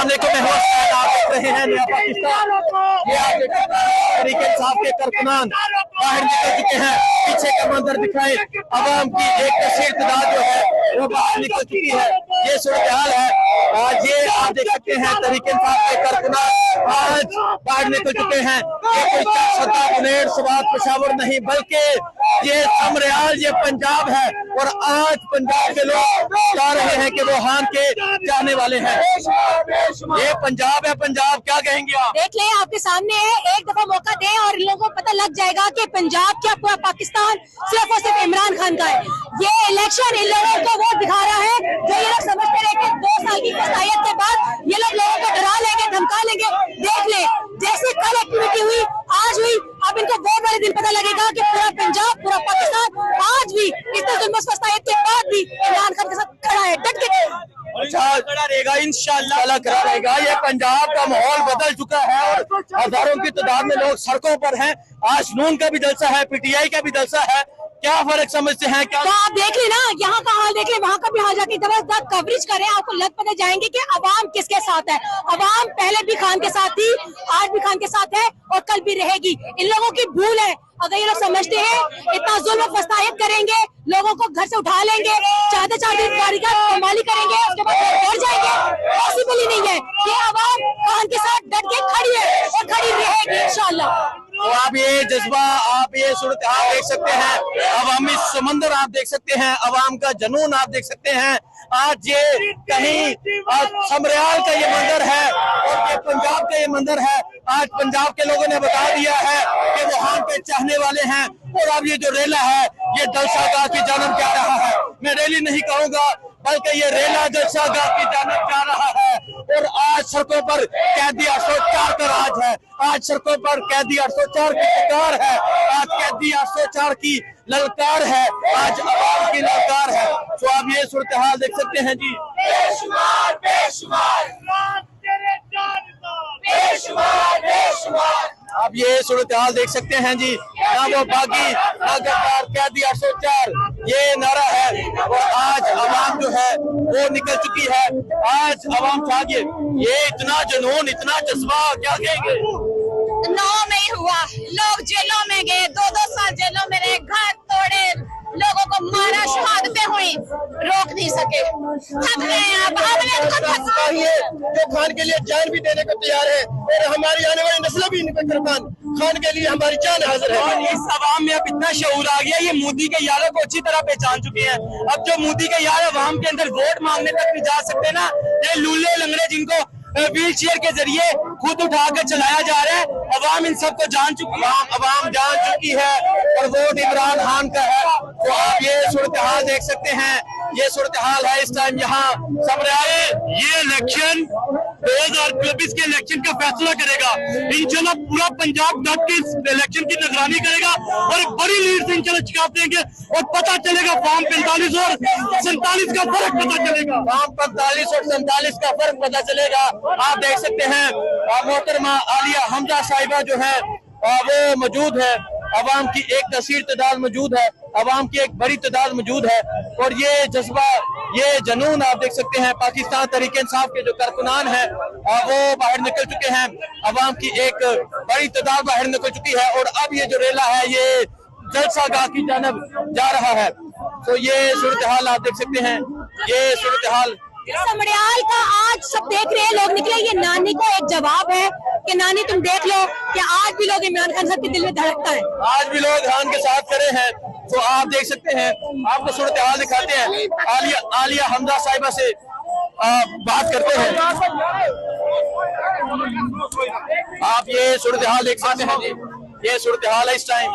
वालेकुम, मैं हूं आप देख रहे हैं नया पाकिस्तान। ये आप देख रहे हैं तहरीक इंसाफ के कारकुनान बाहर निकल चुके हैं। पीछे का मंजर दिखाएं, अवाम की एक कसीर तादाद जो है वो बाहर निकल चुकी है। ये सूरत हाल है। ये आप देख सकते हैं तहरीक इंसाफ के कारकुनान आज बाहर निकल चुके हैं। ये कोई सत्ता बुनेर सवात पेशावर नहीं, बल्कि ये समरियाल, ये पंजाब है। और आज पंजाब के लोग चाह रहे हैं कि वो हान के चाहने वाले हैं। ये पंजाब है, पंजाब क्या कहेंगे आप? देख लें, आपके सामने है, एक दफा मौका दें और इन लोगों को पता लग जाएगा कि पंजाब क्या पूरा पाकिस्तान सिर्फ और सिर्फ इमरान खान का है। ये इलेक्शन इन लोगों को वो दिखा रहा है जो ये लोग समझते रहे कि 2 साल की फसायत के बाद ये लोग लोगों को डरा लेंगे, धमका लेंगे। देख ले, जैसे कल एक्टिविटी हुई आज हुई, अब इनको वोट वाले दिन पता लगेगा कि पूरा पंजाब, पूरा पाकिस्तान आज भी इतने जुल्म फसायत के बाद भी इमरान खान के साथ खड़ा है, डट के खड़ा रहेगा, इंशाअल्लाह खड़ा रहेगा। ये पंजाब का माहौल बदल चुका है और हजारों की तादाद में लोग सड़कों पर हैं। आज नून का भी जलसा है, पीटीआई का भी जलसा है। क्या फर्क समझते हैं? क्या तो आप देख लेना, यहाँ का हाल देख ले, वहाँ का भी हाल जाके जबरदस्त कवरेज करें, आपको लग पता जाएंगे कि अवाम किसके साथ है। अवाम पहले भी खान के साथ थी, आज भी खान के साथ है और कल भी रहेगी। इन लोगों की भूल है, अगर ये लोग समझते हैं इतना जुल्म फसायत करेंगे, लोगों को घर से उठा लेंगे, चाहते कमाली करेंगे, उसके बाद बढ़ जाएंगे, पॉसिबल ही नहीं है। ये अवाम खान के साथ डट के खड़ी है और खड़ी रहेगी इंशाल्लाह। तो आप ये जज्बा, आप ये सूरत हाल देख सकते हैं, अवामी समंदर आप देख सकते हैं, अवाम का जुनून आप देख सकते हैं। आज ये कहीं समरियाल का ये मंजर है और ये पंजाब का ये मंजर है। आज पंजाब के लोगों ने बता दिया है कि वो हान पे चाहने वाले हैं। और अब ये जो रेला है ये जलसागाह की जानब जा रहा है। मैं रैली नहीं कहूँगा, बल्कि ये रेला जलसागाह की जानब जा रहा है। और आज सड़कों पर कैदी 804 का राज है। आज सड़कों पर कैदी 804 की पुकार है। आज कैदी 804 की ललकार है, आज आवाम की ललकार है। तो आप ये सूरत हाल देख सकते हैं जी। बेशुमार बेशुमार बेशुमार बेशुमार आप ये सूरत हाल देख सकते हैं जी। ना वो बागी ना गद्दार, कैदी 804 ये नारा है। और आज आवाम जो है वो निकल चुकी है। आज आवाम चाहिए, ये इतना जुनून, इतना जज्बा, क्या कहेंगे? 9 में ही हुआ, लोग जेलों में गए, 2-2 साल जेलों में रहे, घर तोड़े, लोगों को मारा, शहादतें हुई, रोक नहीं सके। थक गए हैं अब, जो खान के लिए जान भी देने को तैयार है और हमारी आने वाली नस्लें भी खान के लिए हमारी जान हाजिर है। इस आवाम में अब इतना शऊर आ गया, ये मोदी के यारों को अच्छी तरह पहचान चुके हैं। अब जो मोदी के यार अवाम के अंदर वोट मांगने तक नहीं जा सकते ना, ये लूले लंगड़े जिनको व्हील चेयर के जरिए खुद उठा कर चलाया जा रहा है, अवाम इन सबको जान चुकी है। अवाम जान चुकी है और वोट इमरान खान का है। तो आप ये सूरत हाल देख सकते हैं, ये सूरत हाल है इस टाइम यहाँ समरियाल। ये इलेक्शन 2024 के इलेक्शन का फैसला करेगा। इंशाल्लाह पूरा पंजाब डट के इलेक्शन की निगरानी करेगा और बड़ी लीड से इंशाल्लाह चिकाप देंगे और पता चलेगा फॉर्म 45 और 47 का फर्क पता चलेगा। फॉर्म 45 और 47 का फर्क पता चलेगा। आप देख सकते हैं मोहतरमा आलिया हमजा साहिबा जो है वो मौजूद है। अवाम की एक कसीर तादाद मौजूद है, अवाम की एक बड़ी तादाद मौजूद है। और ये जज्बा, ये जुनून आप देख सकते हैं। पाकिस्तान तहरीक इंसाफ के जो कारकुनान है वो बाहर निकल चुके हैं। अवाम की एक बड़ी तादाद बाहर निकल चुकी है और अब ये जो रेला है ये जलसागाह की जानब जा रहा है। तो ये सूरत हाल आप देख सकते हैं, ये सूरत हाल समरियाल का आज सब देख रहे हैं, लोग निकले। ये नानी को एक जवाब है कि नानी तुम देख लो कि आज भी लोग इमरान खान साहब के दिल में धड़कता है, आज भी लोग खान के साथ खड़े हैं। तो आप देख सकते हैं, आपको सूरत हाल दिखाते हैं। आलिया हमजा साहिबा से बात करते हैं। आप ये सूरत हाल देख सकते हैं जी, ये सूरत हाल है इस टाइम।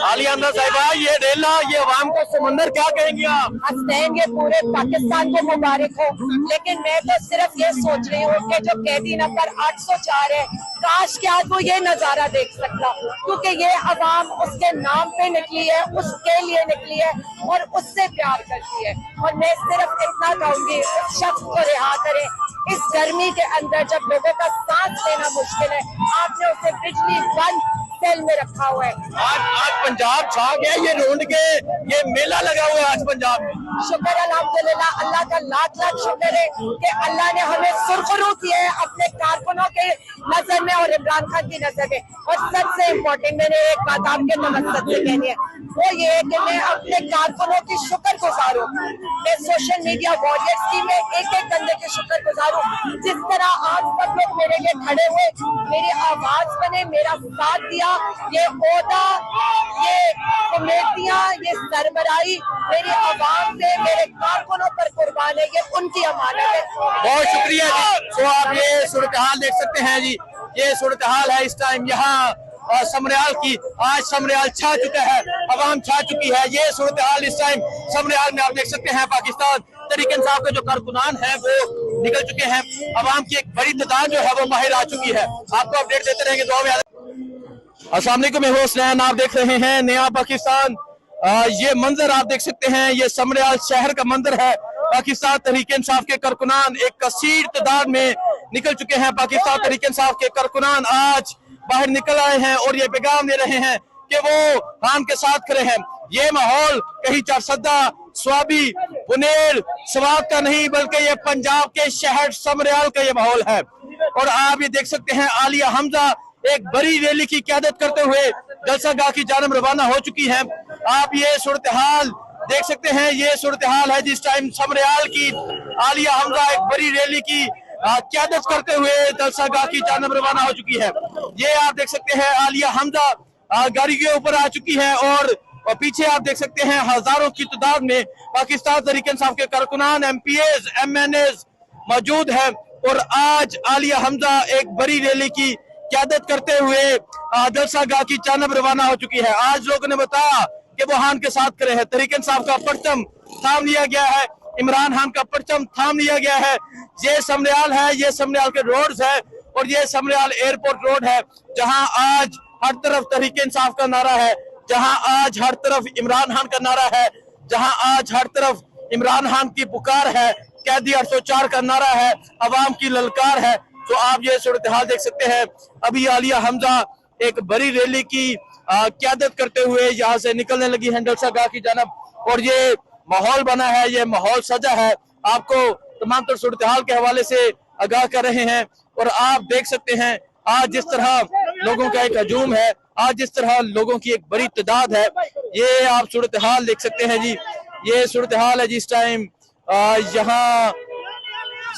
आलिया हमजा साहिबा, ये रेला, ये अवाम का समंदर, क्या कहेंगे आप? हसनैन, ये पूरे पाकिस्तान को मुबारक हो। लेकिन मैं तो सिर्फ ये सोच रही हूँ कि जो कैदी नंबर 804 है, काश कि आज वो ये नजारा देख सकता, क्योंकि ये अवाम उसके नाम पे निकली है, उसके लिए निकली है और उससे प्यार करती है। और मैं सिर्फ इतना कहूंगी, उस शख्स को रिहा करें। इस गर्मी के अंदर जब लोगों का सांस लेना मुश्किल है, आपने उसे बिजली बंद सेल में रखा हुआ है। आज पंजाब छा गया, ये रोड के ये मेला लगा हुआ है आज पंजाब में। शुक्र अल्हम्दुलिल्लाह, अल्लाह का लाख लाख शुक्र है कि अल्लाह ने हमें सुरखरू किए हैं अपने कारकुनों के नजर में और इमरान खान की नजर में। और सबसे इम्पोर्टेंट मैंने एक बात आपके नमस्ते से कहनी है, वो ये है कि मैं अपने कारकुनों की शुक्रगुजार हूँ। मैं सोशल मीडिया वॉरियर्स की मैं एक एक बंदे की शुक्रगुजार हूँ। जिस तरह आप सब लोग मेरे लिए खड़े हुए, मेरी आवाज बने, मेरा साथ दिया, ये ओहदा, ये कमेटियां, ये सरबराही मेरी आवाम से, मेरे कारकुनों पर कुर्बान है, ये उनकी अमानत है। बहुत शुक्रिया जी। तो आप ये सूरत हाल देख सकते हैं जी, ये सूरत हाल है इस टाइम यहाँ समरियाल की। आज समरियाल छा चुका है, अवाम छा चुकी है। ये सूरत हाल इस टाइम समरियाल में आप देख सकते हैं। पाकिस्तान तहरीक इंसाफ के जो कारकुनान है वो निकल चुके हैं, अवाम की एक बड़ी तादाद जो है वो बाहर आ चुकी है। आपको अपडेट देते रहेंगे, दुआ में। अस्सलाम वालेकुम, मैं हुसैन, आप देख रहे हैं नया पाकिस्तान। ये मंजर आप देख सकते हैं, ये समरियाल शहर का मंजर है। पाकिस्तान तहरीक इंसाफ के कारकुनान एक कसीर तादाद में निकल चुके हैं। पाकिस्तान तहरीक इंसाफ के कारकुनान आज बाहर निकल आए हैं और ये पैगाम दे रहे हैं कि वो खान के साथ खड़े हैं। ये माहौल कहीं चारसदा, स्वाबी, पुनेर, स्वात का नहीं, बल्कि ये पंजाब के शहर समरियाल का ये माहौल है। और आप ये देख सकते हैं, आलिया हमजा एक बड़ी रैली की क़यादत करते हुए जलसागाह की जानब रवाना हो चुकी है। आप ये सूरत हाल देख सकते हैं, ये सूरत हाल है जिस टाइम समरियाल की आलिया हमजा एक बड़ी रैली की क़यादत करते हुए जलसागाह की जानब रवाना हो चुकी है। ये आप देख सकते हैं, आलिया हमजा गाड़ी के ऊपर आ चुकी है और पीछे आप देख सकते हैं हजारों की तादाद में पाकिस्तान तहरीक इंसाफ के कारकुनान, MPAs, MNAs मौजूद है। और आज आलिया हमजा एक बड़ी रैली की क़यादत करते हुए जलसागाह की जानब रवाना हो चुकी है। आज लोगों ने बताया कि वो खान के साथ खड़े हैं, तहरीक इंसाफ का परचम थाम लिया गया है, इमरान खान का परचम थाम लिया गया है। ये समरियाल है, ये समरियाल के रोड्स है और ये समरियाल एयरपोर्ट रोड है, जहां आज हर तरफ तहरीक इंसाफ का नारा है, जहां आज हर तरफ इमरान खान का नारा है, जहां आज हर तरफ इमरान खान की पुकार है, कैदी 804 का नारा है, अवाम की ललकार है। तो आप ये सूरत हाल देख सकते हैं। अभी आलिया हमजा एक बड़ी रैली की क़यादत करते हुए यहाँ से निकलने लगी है जलसागाह की जानब और ये माहौल बना है, ये माहौल सजा है। आपको तमाम तर सूरत हाल के हवाले से आगाह कर रहे हैं और आप देख सकते हैं आज जिस तरह लोगों का एक हजूम है, आज जिस तरह लोगों की एक बड़ी तादाद है, ये आप सूरत हाल देख सकते हैं जी। ये सूरत हाल है जिस टाइम यहाँ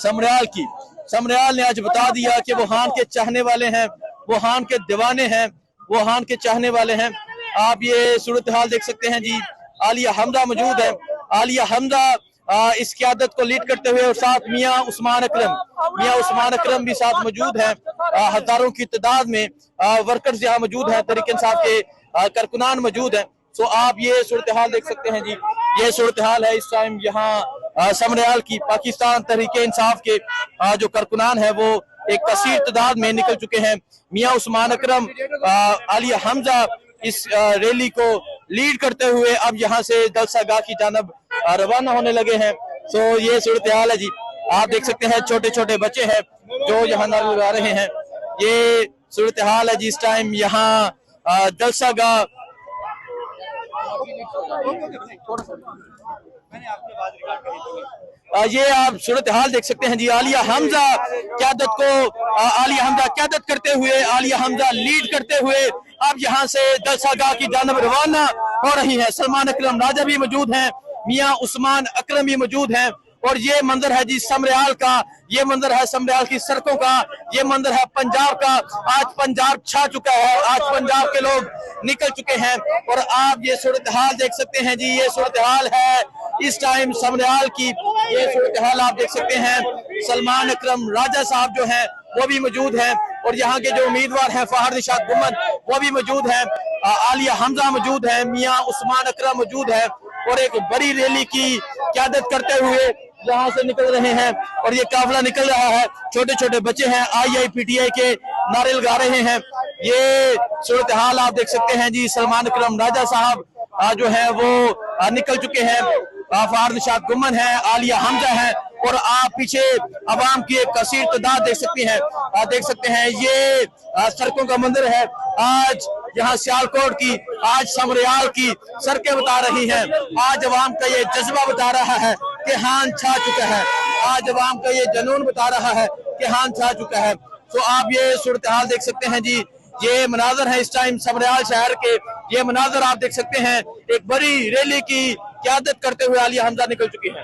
समरियाल की। समरियाल ने आज बता दिया कि वो खान के चाहने वाले हैं, वो खान के दीवाने हैं, वो खान के चाहने वाले हैं। आप ये सूरत हाल देख सकते हैं जी। आलिया हमजा मौजूद है, आलिया हमजा इस क़यादत को लीड करते हुए और साथ मियां उस्मान अकरम भी साथ मौजूद हैं। हजारों की तादाद में वर्कर्स यहाँ मौजूद हैं, तहरीक इंसाफ के कारकुनान मौजूद हैं। तो आप ये सूरत हाल देख सकते हैं जी। ये सूरत हाल है इस टाइम यहाँ समरियाल की। पाकिस्तान तहरीक इंसाफ के जो कारकुनान है वो एक कसीर तादाद में निकल चुके हैं। मियां उस्मान अकरम, आलिया हमजा इस रैली को लीड करते हुए अब यहाँ से जलसागाह की जानब रवाना होने लगे हैं। तो ये सूरत हाल है जी। आप देख सकते हैं छोटे छोटे बच्चे हैं जो यहाँ नारे लगा रहे हैं। ये सूरत हाल है जिस टाइम यहाँ जलसागाह ये आप सूरत हाल देख सकते हैं जी। आलिया हमजा क़यादत करते हुए, आलिया हमजा लीड करते हुए अब यहाँ से जलसागाह की जानब रवाना हो रही है। सलमान अकरम राजा भी मौजूद हैं, मियां उस्मान अकरम भी मौजूद हैं और ये मंजर है जी समरियाल का, ये मंजर है समरियाल की सड़कों का, ये मंजर है पंजाब का। आज पंजाब छा चुका है, आज पंजाब के लोग निकल चुके हैं और आप ये सूरत हाल देख सकते हैं जी। ये सूरत हाल है इस टाइम समरियाल की। ये सूरत हाल आप देख सकते हैं। सलमान अकरम राजा साहब जो हैं वो भी मौजूद हैं और यहाँ के जो उम्मीदवार हैं फहद निशात गुमन वो भी मौजूद हैं। आलिया हमजा मौजूद है, मियां उस्मान अकरम मौजूद है और एक बड़ी रैली की क़यादत करते हुए यहाँ से निकल रहे हैं और ये काफिला निकल रहा है। छोटे छोटे बच्चे हैं, IIPTI के नारे लगा रहे हैं। ये सूरत हाल आप देख सकते हैं जी। सलमान अकरम राजा साहब जो है वो निकल चुके हैं, फहद निशात गुमन है, आलिया हमजा है और आप पीछे अवाम की एक कसीर तादाद देख सकते हैं। ये सड़कों का मंजर है। आज यहाँ सियालकोट की, आज समरियाल की सड़कें बता रही हैं। आज अवाम का ये जज्बा बता रहा है कि हान छा चुका है। आज अवाम का ये जुनून बता रहा है कि हान छा चुका है। तो आप ये सूरत हाल देख सकते हैं जी, ये मनाजर है इस टाइम समरियाल शहर के। ये मनाजर आप देख सकते हैं, एक बड़ी रैली की क़यादत करते हुए आलिया हमजा निकल चुकी है।